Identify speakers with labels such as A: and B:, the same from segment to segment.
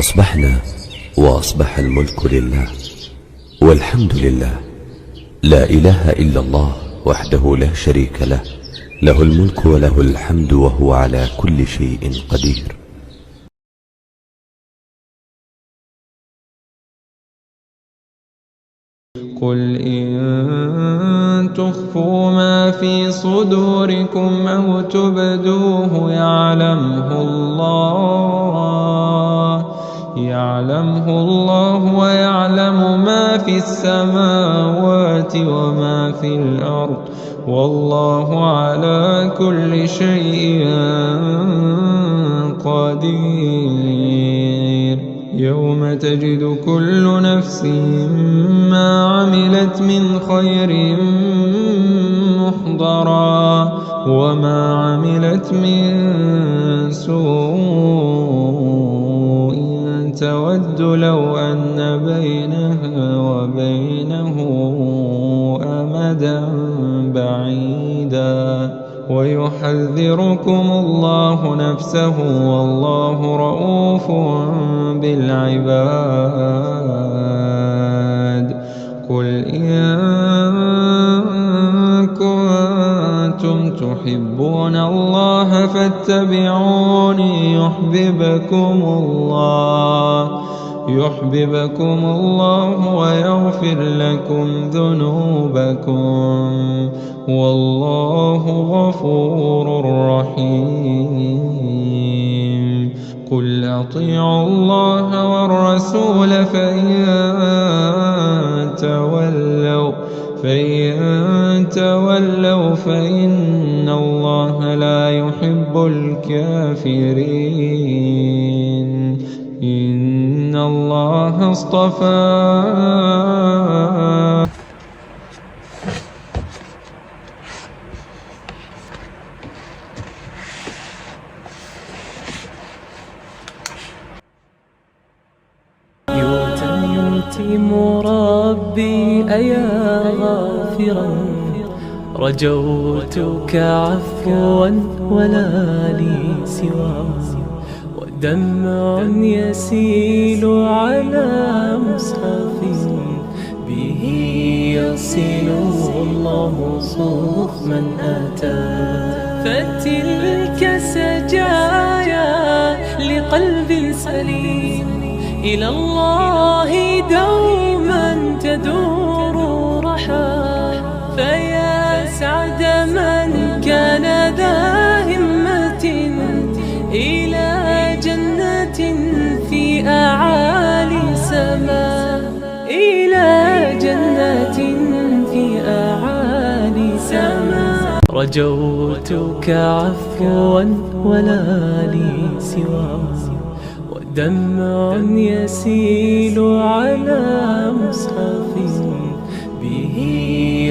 A: أصبحنا وأصبح الملك لله والحمد لله، لا إله إلا الله وحده لا شريك له، له الملك وله الحمد وهو على كل شيء قدير.
B: قل إن تخفوا ما في صدوركم أو تبدوه يعلمه الله ويعلم ما في السماوات وما في الأرض، والله على كل شيء قدير. يوم تجد كل نفس ما عملت من خير محضرا وما عملت من سوء تود لو أن بينها وبينه أمدا بعيدا، ويحذركم الله نفسه والله رؤوف بالعباد. قل إن كنتم تحبون الله فاتبعوني يحببكم الله ويغفر لكم ذنوبكم، والله غفور رحيم. قل أطيعوا الله والرسول فإن تولوا فإن الله لا يحب الكافرين. إن الله اصطفى
C: يتم ربي أيا غافرا، رجوتك عفوا ولا لي سوى، ودمع يسيل على مصحف به يصل الله صوف من أتى. فتلك سجايا لقلب سليم إلى الله دوما تدور رحى، فيا سعد من كان ذا همة إلى جنة في أعالي سماء، إلى جنة في أعالي سماء. رجوتك عفوا ولا لي سوى، ودمع يسيل على مصحف به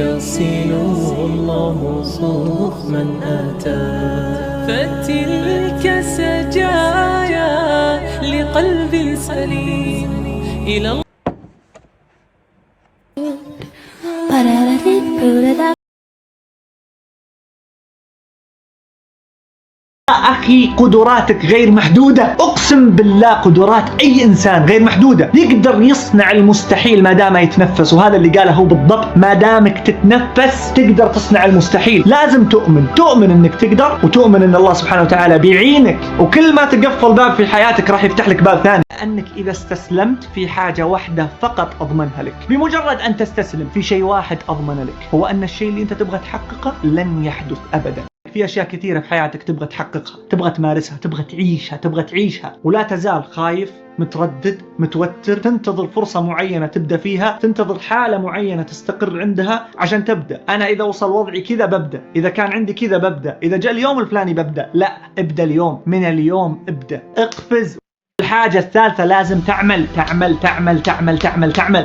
C: يصل الله صوف من أتى. فتلك سجايا لقلب سليم إلى الله.
D: أخي قدراتك غير محدودة، أقسم بالله قدرات أي إنسان غير محدودة. يقدر يصنع المستحيل ما دام يتنفس، وهذا اللي قاله هو بالضبط. ما دامك تتنفس تقدر تصنع المستحيل. لازم تؤمن إنك تقدر، وتؤمن إن الله سبحانه وتعالى بيعينك، وكل ما تقفل باب في حياتك راح يفتح لك باب ثاني. أنك إذا استسلمت في حاجة واحدة فقط أضمنها لك. بمجرد أن تستسلم في شيء واحد أضمن لك، هو أن الشيء اللي أنت تبغى تحققه لن يحدث أبدا. في أشياء كثيرة في حياتك تبغى تحققها، تبغى تمارسها، تبغى تعيشها، ولا تزال خايف، متردد، متوتر، تنتظر فرصة معينة تبدأ فيها، تنتظر حالة معينة تستقر عندها عشان تبدأ. أنا إذا وصل وضعي كذا ببدأ، إذا كان عندي كذا ببدأ، إذا جاء اليوم الفلاني ببدأ. لا، ابدأ اليوم، من اليوم ابدأ، اقفز. الحاجة الثالثة لازم تعمل.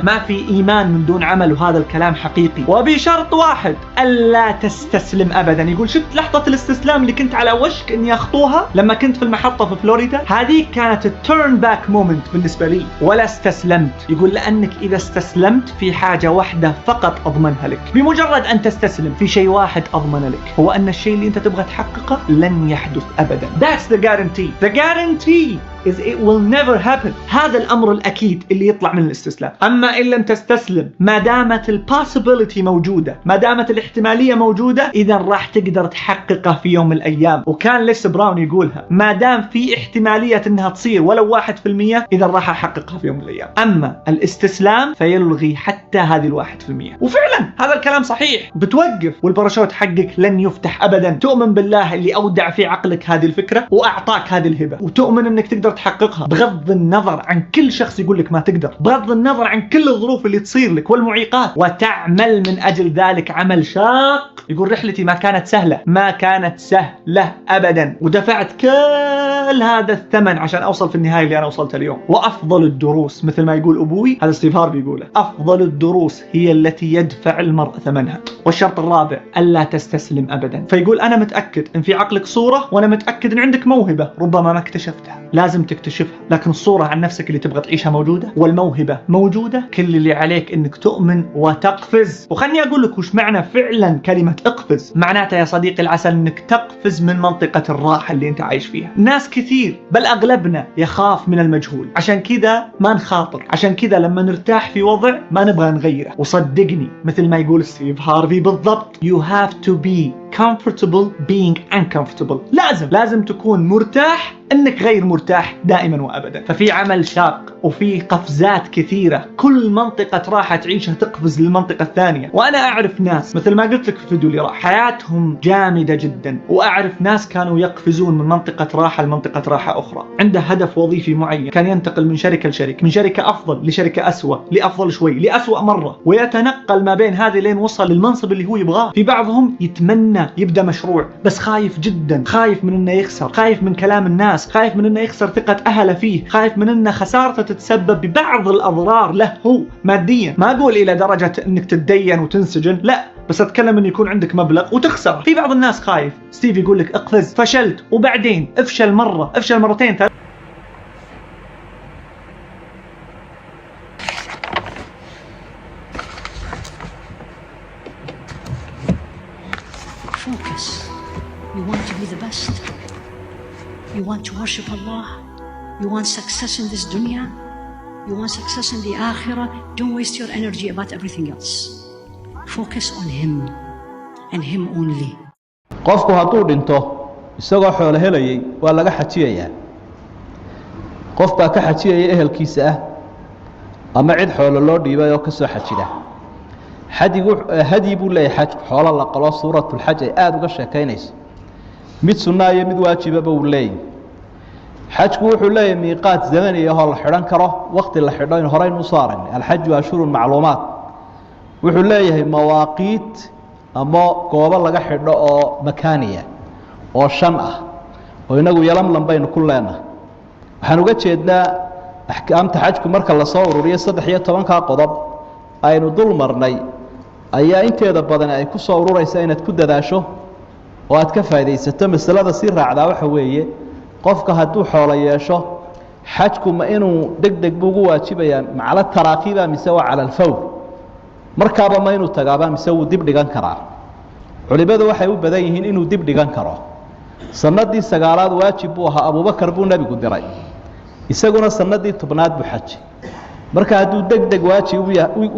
D: ما في إيمان من دون عمل، وهذا الكلام حقيقي، وبشرط واحد: ألا تستسلم أبدا. يقول شفت لحظة الاستسلام اللي كنت على وشك أني أخطوها لما كنت في المحطة في فلوريدا؟ هذه كانت التيرن باك مومنت بالنسبة لي، ولا استسلمت. يقول لأنك إذا استسلمت في حاجة واحدة فقط أضمنها لك. بمجرد أن تستسلم في شيء واحد أضمن لك، هو أن الشيء اللي أنت تبغى تحققه لن يحدث أبدا. That's the guarantee. The guarantee is it will never happen. هذا الأمر الأكيد اللي يطلع من الاستسلام. أما إن لم تستسلم، ما دامت البوسيبيليتي موجودة، ما دامت الاحتمالية موجودة، إذا راح تقدر تحققها في يوم من الأيام. وكان ليس براون يقولها، ما دام في احتمالية إنها تصير ولو 1%، إذا راح أحققها في يوم من الأيام. أما الاستسلام فيلغي حتى هذه 1%. وفعلا هذا الكلام صحيح. بتوقف والباراشوت حقك لن يفتح أبدا. تؤمن بالله اللي أودع في عقلك هذه الفكرة وأعطاك هذه الهبة، وتؤمن إنك تقدر تحققها بغض النظر عن كل شخص يقول لك ما تقدر، بغض النظر عن كل الظروف اللي تصير لك والمعيقات، وتعمل من أجل ذلك عمل شاق. يقول رحلتي ما كانت سهلة، ما كانت سهلة أبدا، ودفعت كل هذا الثمن عشان أوصل في النهاية اللي أنا وصلت اليوم. وأفضل الدروس مثل ما يقول أبوي، هذا ستيف هارفي يقوله، أفضل الدروس هي التي يدفع المرء ثمنها. والشرط الرابع ألا تستسلم أبدا. فيقول أنا متأكد إن في عقلك صورة، وأنا متأكد إن عندك موهبة ربما ما اكتشفتها، لازم تكتشفها. لكن الصورة عن نفسك اللي تبغى تعيشها موجودة، والموهبة موجودة. كل اللي عليك إنك تؤمن وتقفز. وخلني أقول لك وش معنى فعلا كلمة اقفز. معناتها يا صديقي العسل إنك تقفز من منطقة الراحة اللي أنت عايش فيها. ناس كثير بل أغلبنا يخاف من المجهول، عشان كذا ما نخاطر، عشان كذا لما نرتاح في وضع ما نبغى نغيره. وصدقني مثل ما يقول ستيف هارفي بالضبط، you have to be comfortable being uncomfortable. لازم تكون مرتاح انك غير مرتاح دائما وابدا. ففي عمل شاق وفي قفزات كثيرة، كل منطقة راحة تعيشها تقفز للمنطقة الثانية. وانا اعرف ناس مثل ما قلت لك في الفيديو اللي راح، حياتهم جامدة جدا، واعرف ناس كانوا يقفزون من منطقة راحة لمنطقة راحة اخرى. عنده هدف وظيفي معين، كان ينتقل من شركة لشركة، من شركة افضل لشركة اسوأ، لافضل شوي، لاسوأ مرة، ويتنقل ما بين هذه لين وصل للمنصب اللي هو يبغاه. في بعضهم يتمنى يبدأ مشروع بس خايف جدا، خايف من انه يخسر، خايف من كلام الناس، خايف من انه يخسر ثقة اهله فيه، خايف من انه خسارته تتسبب ببعض الاضرار له هو ماديا. ما اقول الى درجة انك تتدين وتنسجن، لا، بس اتكلم ان يكون عندك مبلغ وتخسر. في بعض الناس خايف. ستيف يقول لك اقفز. فشلت وبعدين افشل مرة، افشل مرتين، ثلاث.
E: Focus. You want to be the best. You want to worship Allah. You want success in this dunya. You want success in the akhirah. Don't waste your energy about everything else. Focus on Him and Him only.
F: qofku hadduu dhinto isagoo xoolo helayay waa laga xajiyayaa. qof baa ka xajiyaya ehelkiisa ah ama cid xoolo loo dhiibay oo ka soo xajida. hadyi buu leeyahay xajku, xoolo la qalo suuratul xaj ay aada uga sheekaynayso, mid sunnaa iyo mid waajibaba uu leeyahay. xajku wuxuu leeyahay miiqaat zamani ah oo la xidhan karo, waqti la xidho in horey u saaran. alxaju ashhurun macluumaat. wuxuu leeyahay mawaaqiit ama goobo laga xidho oo makaaniya oo 5 ah, oo inagu yalamlan baynu ku leenahay. waxaan uga jeednaa axkaamta xajku marka la soo ururiyo 13 qodob aynu dul marnay ayaa inteeda badan ay ku soo ururaysaa inaad ku dadaasho oo aad ka faa'iidaysato. masalada si raacdaa waxa weeye, qofka hadduu xoolo yeesho, xajku ma inuu degdeg buu ugu waajibayaa macala taraaqiba mise waa cala alfawr? markaaba ma inuu tagaaba mise wuu dib dhigan karaa? culimadu waxay u badan yihiin inuu dib dhigan karo. sanadii 9aad waajib buu ahaa, abubakar buu nabigu diray, isaguna sanadii 10aad buu xajay. marka hadduu degdeg waajib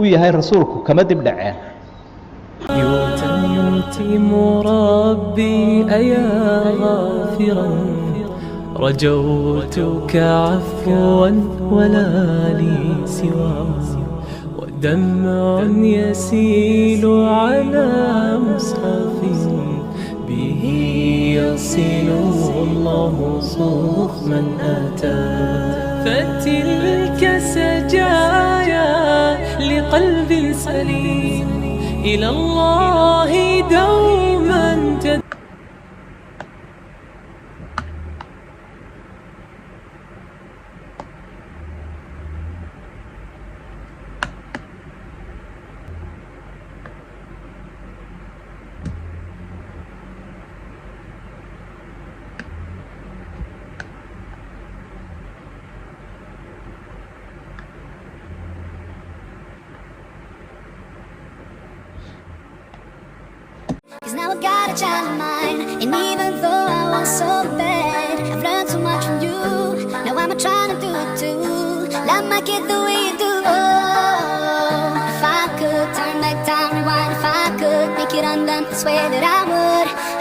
F: u yahay rasuulku kama dib dhaceen.
C: يتم ربي أيا غافرا رجوتك عفوا ولا لي سوى ودمع يسيل على مصحف به يصل الله صوخ من أتى فتلك سجايا لقلب سليم إلى الله دوما
G: Cause now I got a child of mine, and even though I was so bad, I've learned so much from you. Now I'm a Love my kid the way you do. Oh, if I could turn back time, rewind. If I could make it undone, I swear that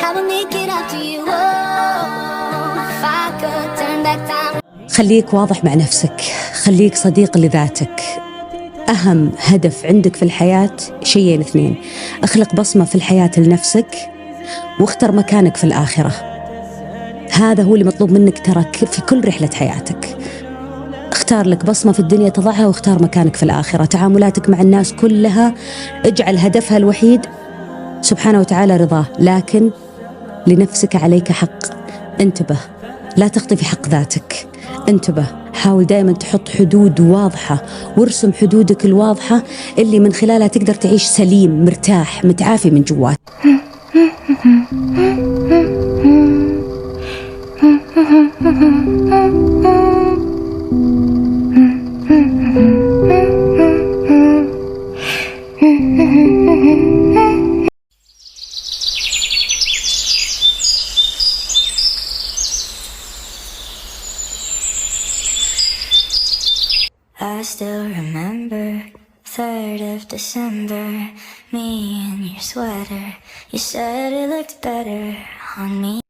G: I would make it up to you. Oh, if I could turn back time.
E: خليك واضح مع نفسك، خليك صديق لذاتك. أهم هدف عندك في الحياة شيئين اثنين: اخلق بصمة في الحياة لنفسك، واختر مكانك في الآخرة. هذا هو اللي مطلوب منك ترى في كل رحلة حياتك. اختار لك بصمة في الدنيا تضعها، واختار مكانك في الآخرة. تعاملاتك مع الناس كلها اجعل هدفها الوحيد سبحانه وتعالى رضاه، لكن لنفسك عليك حق. انتبه، لا تخطي في حق ذاتك. انتبه، حاول دائما تحط حدود واضحة، وارسم حدودك الواضحة اللي من خلالها تقدر تعيش سليم مرتاح متعافي من جوات.
G: I still remember 3rd of December, me in your sweater. You said it looked better on me.